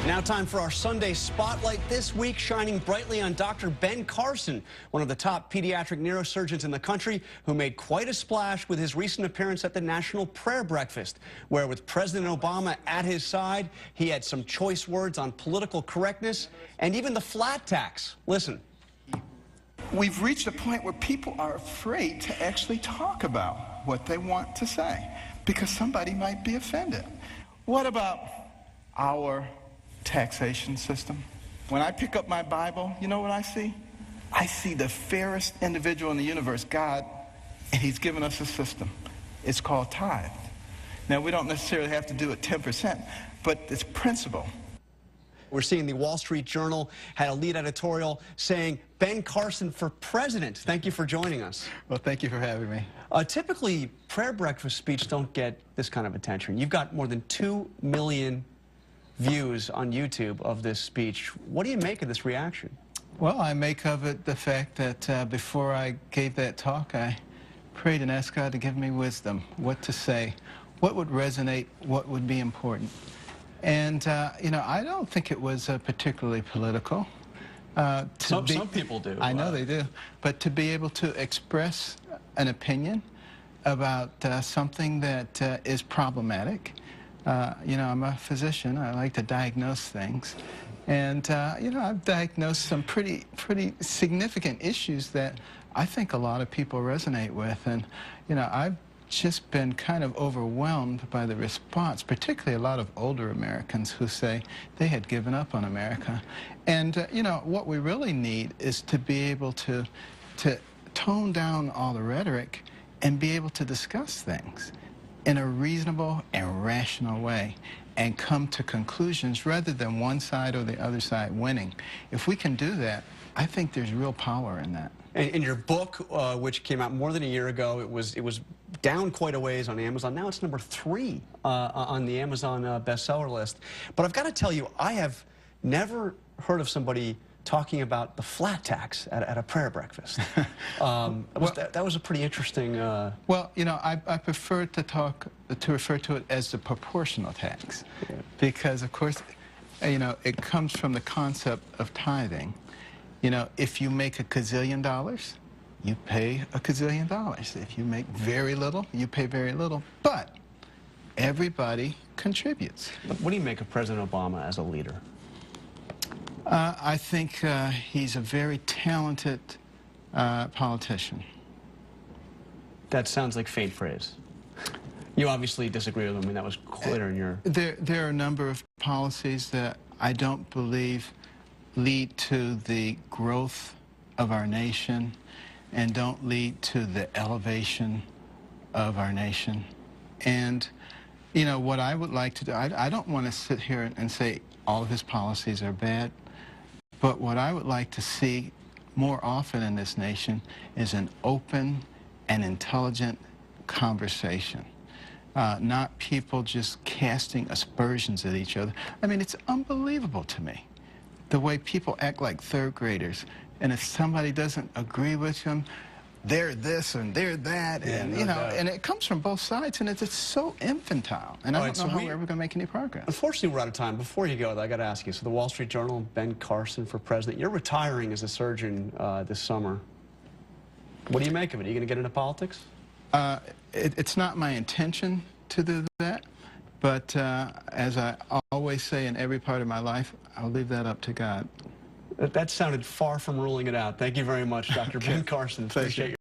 Now time for our Sunday Spotlight, this week shining brightly on Dr. Ben Carson, one of the top pediatric neurosurgeons in the country, who made quite a splash with his recent appearance at the National Prayer Breakfast, where with President Obama at his side, he had some choice words on political correctness and even the flat tax. Listen. We've reached a point where people are afraid to actually talk about what they want to say because somebody might be offended. What about our taxation system? When I pick up my Bible, you know what I see? I see the fairest individual in the universe, God, and he's given us a system. It's called tithe. Now, we don't necessarily have to do it 10%, but it's principle. We're seeing the Wall Street Journal had a lead editorial saying, Ben Carson for president. Thank you for joining us. Well, thank you for having me. Typically, prayer breakfast speeches don't get this kind of attention. You've got more than 2 million views on YouTube of this speech. What do you make of this reaction? Well, I make of it the fact that before I gave that talk, I prayed and asked God to give me wisdom, what to say, what would resonate, what would be important. And, you know, I don't think it was particularly political. Some people do. I know they do. But to be able to express an opinion about something that is problematic. You know, I'm a physician. I like to diagnose things. And, you know, I've diagnosed some pretty significant issues that I think a lot of people resonate with. And, you know, I've just been kind of overwhelmed by the response, particularly a lot of older Americans who say they had given up on America. And, you know, what we really need is to be able to tone down all the rhetoric and be able to discuss things in a reasonable and rational way and come to conclusions rather than one side or the other side winning. If we can do that, I think there's real power in that. In your book, which came out more than a year ago, it was down quite a ways on Amazon. Now it's number 3 on the Amazon bestseller list. But I've got to tell you, I have never heard of somebody talking about the flat tax at a prayer breakfast. That was a pretty interesting... Well, you know, I prefer to refer to it as the proportional tax. Yeah. Because, of course, you know, it comes from the concept of tithing. You know, if you make $1 gazillion, you pay $1 gazillion. If you make very little, you pay very little. But everybody contributes. What do you make of President Obama as a leader? I think he's a very talented politician. That sounds like faint praise. You obviously disagree with him. I mean, that was clear in your... There are a number of policies that I don't believe lead to the growth of our nation and don't lead to the elevation of our nation. And, you know, what I would like to do, I don't want to sit here and say all of his policies are bad, but what I would like to see more often in this nation is an open and intelligent conversation. Not people just casting aspersions at each other. I mean, it's unbelievable to me, the way people act like third graders. And if somebody doesn't agree with them, they're this and they're that, and you know, and it comes from both sides, and it's so infantile. And I don't know how we're ever going to make any progress. Unfortunately, we're out of time. Before you go, I got to ask you. So, the Wall Street Journal, Ben Carson for president. You're retiring as a surgeon this summer. What do you make of it? Are you going to get into politics? It's not my intention to do that, but as I always say in every part of my life, I'll leave that up to God. That sounded far from ruling it out. Thank you very much, Dr. Ben Carson. Appreciate you.